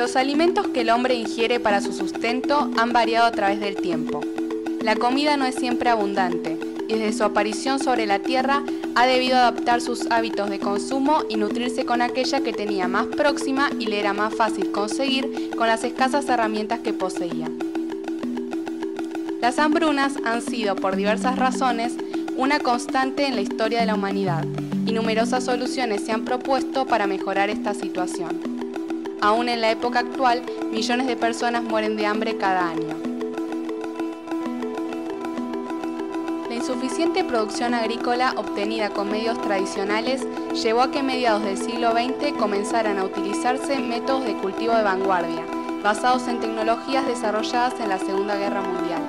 Los alimentos que el hombre ingiere para su sustento han variado a través del tiempo. La comida no es siempre abundante y desde su aparición sobre la Tierra ha debido adaptar sus hábitos de consumo y nutrirse con aquella que tenía más próxima y le era más fácil conseguir con las escasas herramientas que poseía. Las hambrunas han sido, por diversas razones, una constante en la historia de la humanidad y numerosas soluciones se han propuesto para mejorar esta situación. Aún en la época actual, millones de personas mueren de hambre cada año. La insuficiente producción agrícola obtenida con medios tradicionales llevó a que a mediados del siglo XX comenzaran a utilizarse métodos de cultivo de vanguardia, basados en tecnologías desarrolladas en la Segunda Guerra Mundial,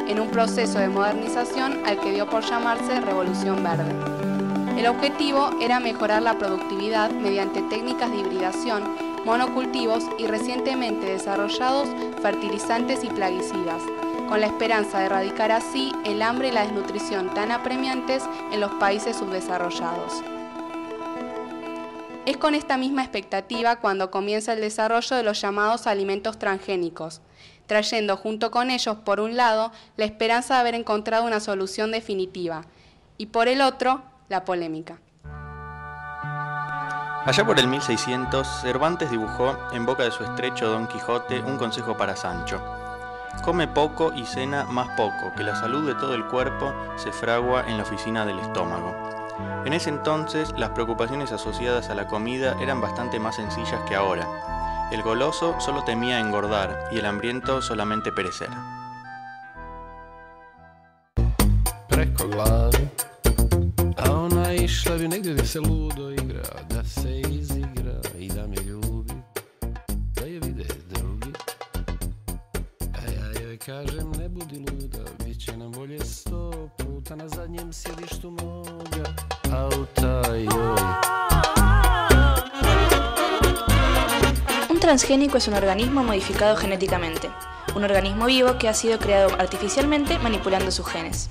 en un proceso de modernización al que dio por llamarse Revolución Verde. El objetivo era mejorar la productividad mediante técnicas de hibridación, monocultivos y recientemente desarrollados fertilizantes y plaguicidas, con la esperanza de erradicar así el hambre y la desnutrición tan apremiantes en los países subdesarrollados. Es con esta misma expectativa cuando comienza el desarrollo de los llamados alimentos transgénicos, trayendo junto con ellos, por un lado, la esperanza de haber encontrado una solución definitiva, y por el otro, la polémica. Allá por el 1600, Cervantes dibujó en boca de su estrecho Don Quijote un consejo para Sancho. Come poco y cena más poco, que la salud de todo el cuerpo se fragua en la oficina del estómago. En ese entonces, las preocupaciones asociadas a la comida eran bastante más sencillas que ahora. El goloso solo temía engordar y el hambriento solamente perecer. Preko glave, a ona išla bi negdje gdje se ludo igra, da se izigra i da me ljubi, da je vide drugi. A ja joj kažem ne budi luda, bit će nam bolje 100 puta na zadnjem sjedištu moga auta joj. Un transgénico es un organismo modificado genéticamente, un organismo vivo que ha sido creado artificialmente manipulando sus genes.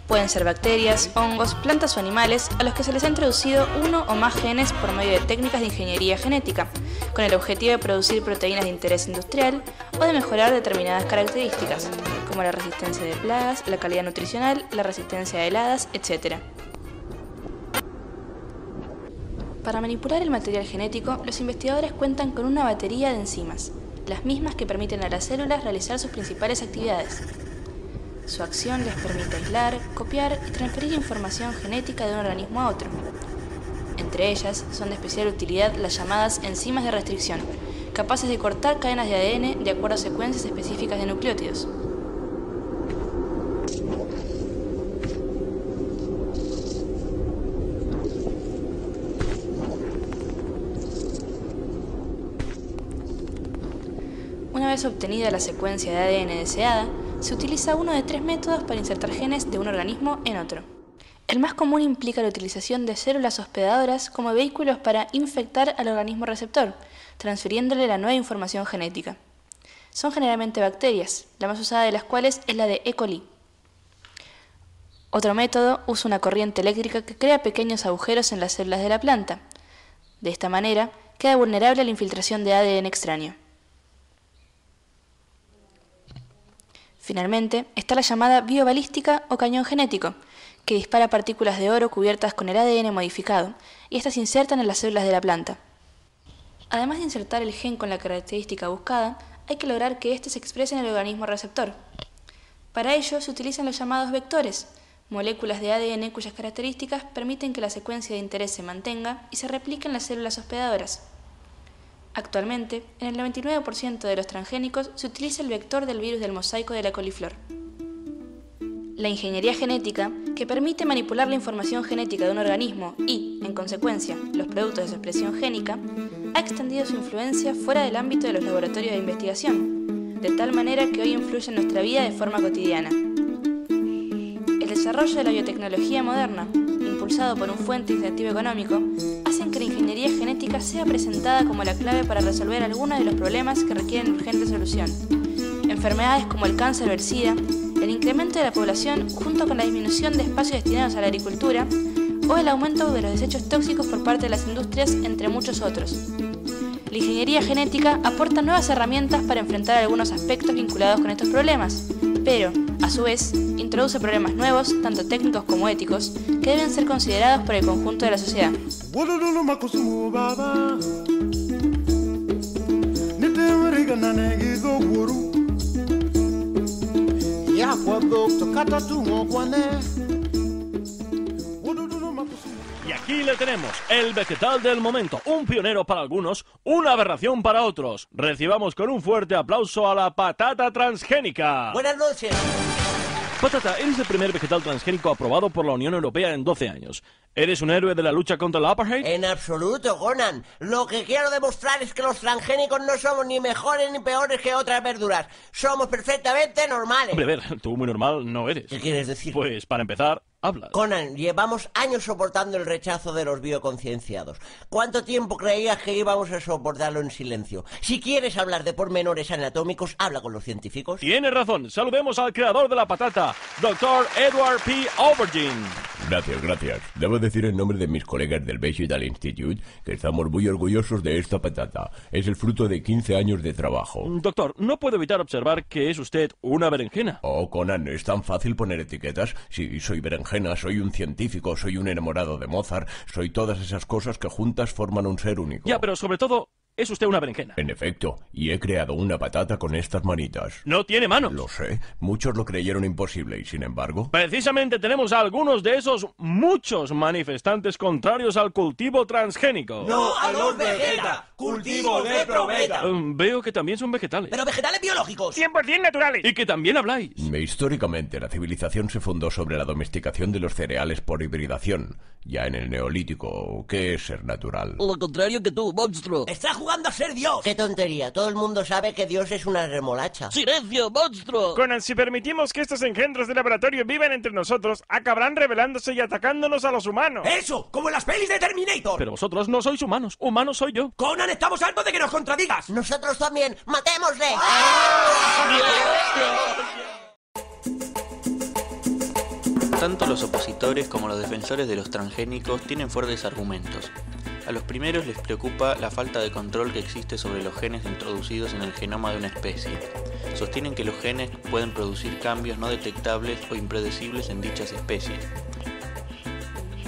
Pueden ser bacterias, hongos, plantas o animales a los que se les ha introducido uno o más genes por medio de técnicas de ingeniería genética, con el objetivo de producir proteínas de interés industrial o de mejorar determinadas características, como la resistencia de plagas, la calidad nutricional, la resistencia a heladas, etc. Para manipular el material genético, los investigadores cuentan con una batería de enzimas, las mismas que permiten a las células realizar sus principales actividades. Su acción les permite aislar, copiar y transferir información genética de un organismo a otro. Entre ellas son de especial utilidad las llamadas enzimas de restricción, capaces de cortar cadenas de ADN de acuerdo a secuencias específicas de nucleótidos. Una vez obtenida la secuencia de ADN deseada, se utiliza uno de 3 métodos para insertar genes de un organismo en otro. El más común implica la utilización de células hospedadoras como vehículos para infectar al organismo receptor, transfiriéndole la nueva información genética. Son generalmente bacterias, la más usada de las cuales es la de E. coli. Otro método usa una corriente eléctrica que crea pequeños agujeros en las células de la planta. De esta manera, queda vulnerable a la infiltración de ADN extraño. Finalmente, está la llamada biobalística o cañón genético, que dispara partículas de oro cubiertas con el ADN modificado, y estas se insertan en las células de la planta. Además de insertar el gen con la característica buscada, hay que lograr que éste se exprese en el organismo receptor. Para ello se utilizan los llamados vectores, moléculas de ADN cuyas características permiten que la secuencia de interés se mantenga y se replique en las células hospedadoras. Actualmente, en el 99% de los transgénicos se utiliza el vector del virus del mosaico de la coliflor. La ingeniería genética, que permite manipular la información genética de un organismo y, en consecuencia, los productos de su expresión génica, ha extendido su influencia fuera del ámbito de los laboratorios de investigación, de tal manera que hoy influye en nuestra vida de forma cotidiana. El desarrollo de la biotecnología moderna, impulsado por un fuerte incentivo económico, hacen que la ingeniería genética sea presentada como la clave para resolver algunos de los problemas que requieren urgente solución. Enfermedades como el cáncer o el SIDA, el incremento de la población junto con la disminución de espacios destinados a la agricultura o el aumento de los desechos tóxicos por parte de las industrias, entre muchos otros. La ingeniería genética aporta nuevas herramientas para enfrentar algunos aspectos vinculados con estos problemas, pero, a su vez, introduce problemas nuevos, tanto técnicos como éticos, que deben ser considerados por el conjunto de la sociedad. Y aquí le tenemos, el vegetal del momento, un pionero para algunos, una aberración para otros. Recibamos con un fuerte aplauso a la patata transgénica. Buenas noches. Patata, eres el primer vegetal transgénico aprobado por la Unión Europea en 12 años. ¿Eres un héroe de la lucha contra el apartheid? En absoluto, Conan. Lo que quiero demostrar es que los transgénicos no somos ni mejores ni peores que otras verduras. Somos perfectamente normales. Hombre, a ver, tú muy normal no eres. ¿Qué quieres decir? Pues, para empezar, habla. Conan, llevamos años soportando el rechazo de los bioconcienciados. ¿Cuánto tiempo creías que íbamos a soportarlo en silencio? Si quieres hablar de pormenores anatómicos, habla con los científicos. Tienes razón. Saludemos al creador de la patata, Dr. Edward P. Aubergine. Gracias. Debo decir en nombre de mis colegas del Vegetal Institute que estamos muy orgullosos de esta patata. Es el fruto de 15 años de trabajo. Doctor, no puedo evitar observar que es usted una berenjena. Oh, Conan, ¿es tan fácil poner etiquetas? Sí, soy berenjena, soy un científico, soy un enamorado de Mozart, soy todas esas cosas que juntas forman un ser único. Ya, pero sobre todo, es usted una berenjena. En efecto, y he creado una patata con estas manitas. No tiene manos. Lo sé, muchos lo creyeron imposible y sin embargo... Precisamente tenemos a algunos de esos muchos manifestantes contrarios al cultivo transgénico. ¡No a los vegeta! ¡Cultivo de probeta! Veo que también son vegetales. ¡Pero vegetales biológicos! 100% naturales. Y que también habláis. Históricamente, la civilización se fundó sobre la domesticación de los cereales por hibridación. Ya en el Neolítico, ¿qué es ser natural? Lo contrario que tú, monstruo. ¡Está jugando a ser Dios! ¡Qué tontería! Todo el mundo sabe que Dios es una remolacha. ¡Silencio, monstruo! Conan, si permitimos que estos engendros de laboratorio vivan entre nosotros, acabarán rebelándose y atacándonos a los humanos. ¡Eso! ¡Como en las pelis de Terminator! Pero vosotros no sois humanos. Humanos soy yo. ¡Conan, estamos hartos de que nos contradigas! ¡Nosotros también! ¡Matémosle! Tanto los opositores como los defensores de los transgénicos tienen fuertes argumentos. A los primeros les preocupa la falta de control que existe sobre los genes introducidos en el genoma de una especie. Sostienen que los genes pueden producir cambios no detectables o impredecibles en dichas especies.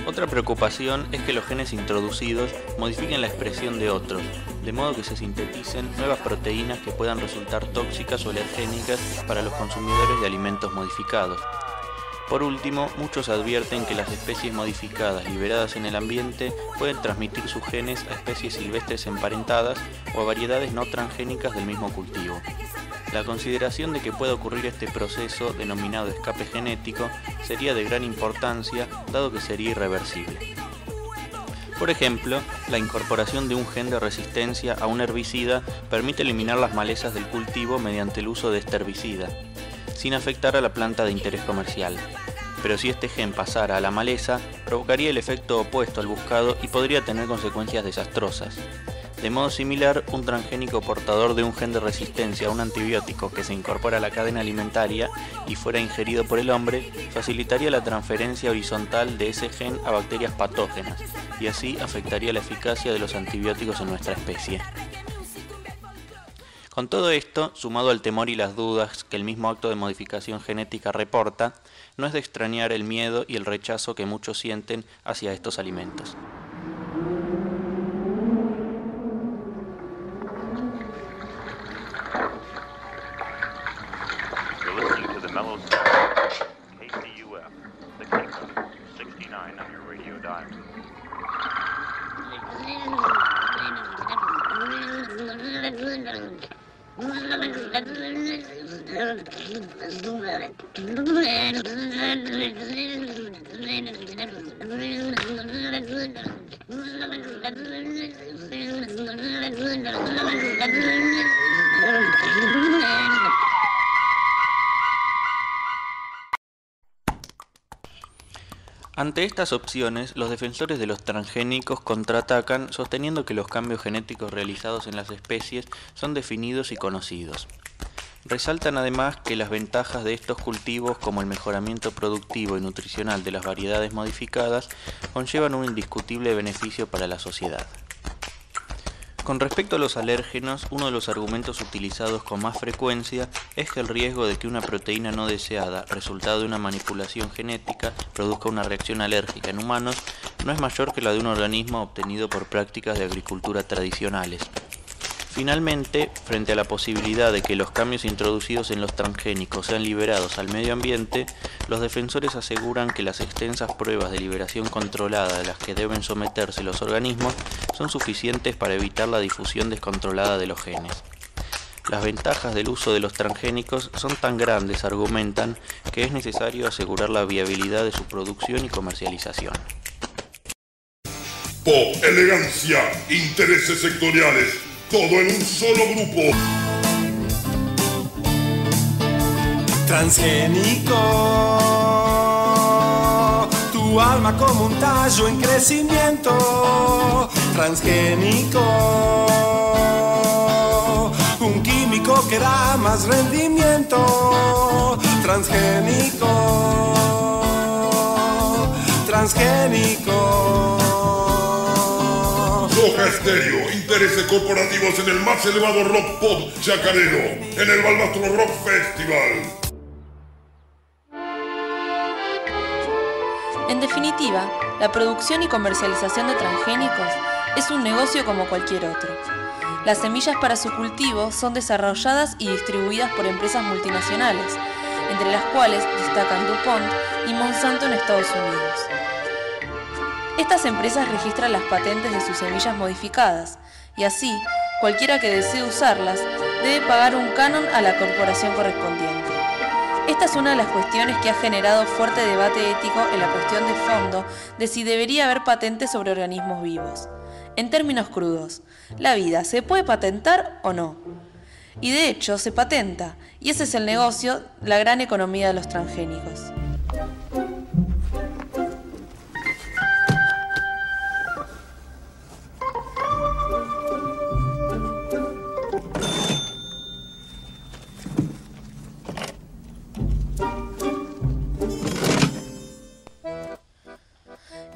Otra preocupación es que los genes introducidos modifiquen la expresión de otros, de modo que se sinteticen nuevas proteínas que puedan resultar tóxicas o alergénicas para los consumidores de alimentos modificados. Por último, muchos advierten que las especies modificadas liberadas en el ambiente pueden transmitir sus genes a especies silvestres emparentadas o a variedades no transgénicas del mismo cultivo. La consideración de que pueda ocurrir este proceso, denominado escape genético, sería de gran importancia, dado que sería irreversible. Por ejemplo, la incorporación de un gen de resistencia a un herbicida permite eliminar las malezas del cultivo mediante el uso de este herbicida, sin afectar a la planta de interés comercial. Pero si este gen pasara a la maleza, provocaría el efecto opuesto al buscado y podría tener consecuencias desastrosas. De modo similar, un transgénico portador de un gen de resistencia a un antibiótico que se incorpora a la cadena alimentaria y fuera ingerido por el hombre, facilitaría la transferencia horizontal de ese gen a bacterias patógenas y así afectaría la eficacia de los antibióticos en nuestra especie. Con todo esto, sumado al temor y las dudas que el mismo acto de modificación genética reporta, no es de extrañar el miedo y el rechazo que muchos sienten hacia estos alimentos. Ante estas opciones, los defensores de los transgénicos contraatacan sosteniendo que los cambios genéticos realizados en las especies son definidos y conocidos. Resaltan además que las ventajas de estos cultivos, como el mejoramiento productivo y nutricional de las variedades modificadas, conllevan un indiscutible beneficio para la sociedad. Con respecto a los alérgenos, uno de los argumentos utilizados con más frecuencia es que el riesgo de que una proteína no deseada, resultado de una manipulación genética, produzca una reacción alérgica en humanos, no es mayor que la de un organismo obtenido por prácticas de agricultura tradicionales. Finalmente, frente a la posibilidad de que los cambios introducidos en los transgénicos sean liberados al medio ambiente, los defensores aseguran que las extensas pruebas de liberación controlada de las que deben someterse los organismos son suficientes para evitar la difusión descontrolada de los genes. Las ventajas del uso de los transgénicos son tan grandes, argumentan, que es necesario asegurar la viabilidad de su producción y comercialización. Pop, elegancia, intereses sectoriales, todo en un solo grupo. Transgénico, tu alma como un tallo en crecimiento. Transgénico, un químico que da más rendimiento. Transgénico, transgénico. Soja Estéreo, intereses corporativos en el más elevado rock pop chacarero, en el Balbastro Rock Festival. En definitiva, la producción y comercialización de transgénicos es un negocio como cualquier otro. Las semillas para su cultivo son desarrolladas y distribuidas por empresas multinacionales, entre las cuales destacan DuPont y Monsanto en Estados Unidos. Estas empresas registran las patentes de sus semillas modificadas y así, cualquiera que desee usarlas debe pagar un canon a la corporación correspondiente. Esta es una de las cuestiones que ha generado fuerte debate ético en la cuestión de fondo de si debería haber patentes sobre organismos vivos. En términos crudos, ¿la vida se puede patentar o no? Y de hecho se patenta, y ese es el negocio, la gran economía de los transgénicos.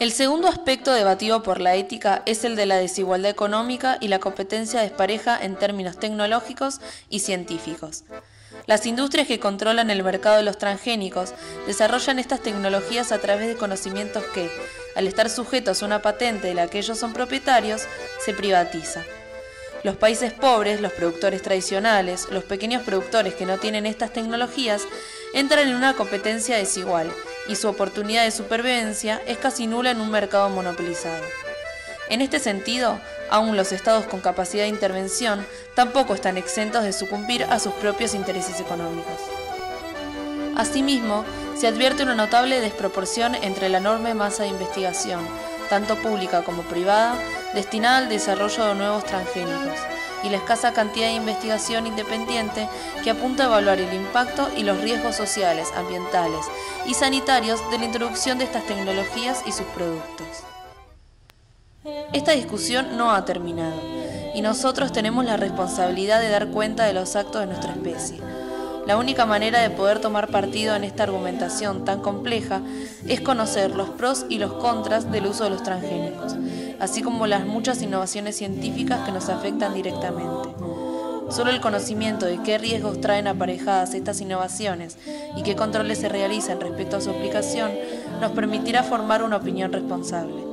El segundo aspecto debatido por la ética es el de la desigualdad económica y la competencia despareja en términos tecnológicos y científicos. Las industrias que controlan el mercado de los transgénicos desarrollan estas tecnologías a través de conocimientos que, al estar sujetos a una patente de la que ellos son propietarios, se privatiza. Los países pobres, los productores tradicionales, los pequeños productores que no tienen estas tecnologías, entran en una competencia desigual y su oportunidad de supervivencia es casi nula en un mercado monopolizado. En este sentido, aún los estados con capacidad de intervención tampoco están exentos de sucumbir a sus propios intereses económicos. Asimismo, se advierte una notable desproporción entre la enorme masa de investigación, tanto pública como privada, destinada al desarrollo de nuevos transgénicos, y la escasa cantidad de investigación independiente que apunta a evaluar el impacto y los riesgos sociales, ambientales y sanitarios de la introducción de estas tecnologías y sus productos. Esta discusión no ha terminado, y nosotros tenemos la responsabilidad de dar cuenta de los actos de nuestra especie. La única manera de poder tomar partido en esta argumentación tan compleja es conocer los pros y los contras del uso de los transgénicos, así como las muchas innovaciones científicas que nos afectan directamente. Solo el conocimiento de qué riesgos traen aparejadas estas innovaciones y qué controles se realizan respecto a su aplicación nos permitirá formar una opinión responsable.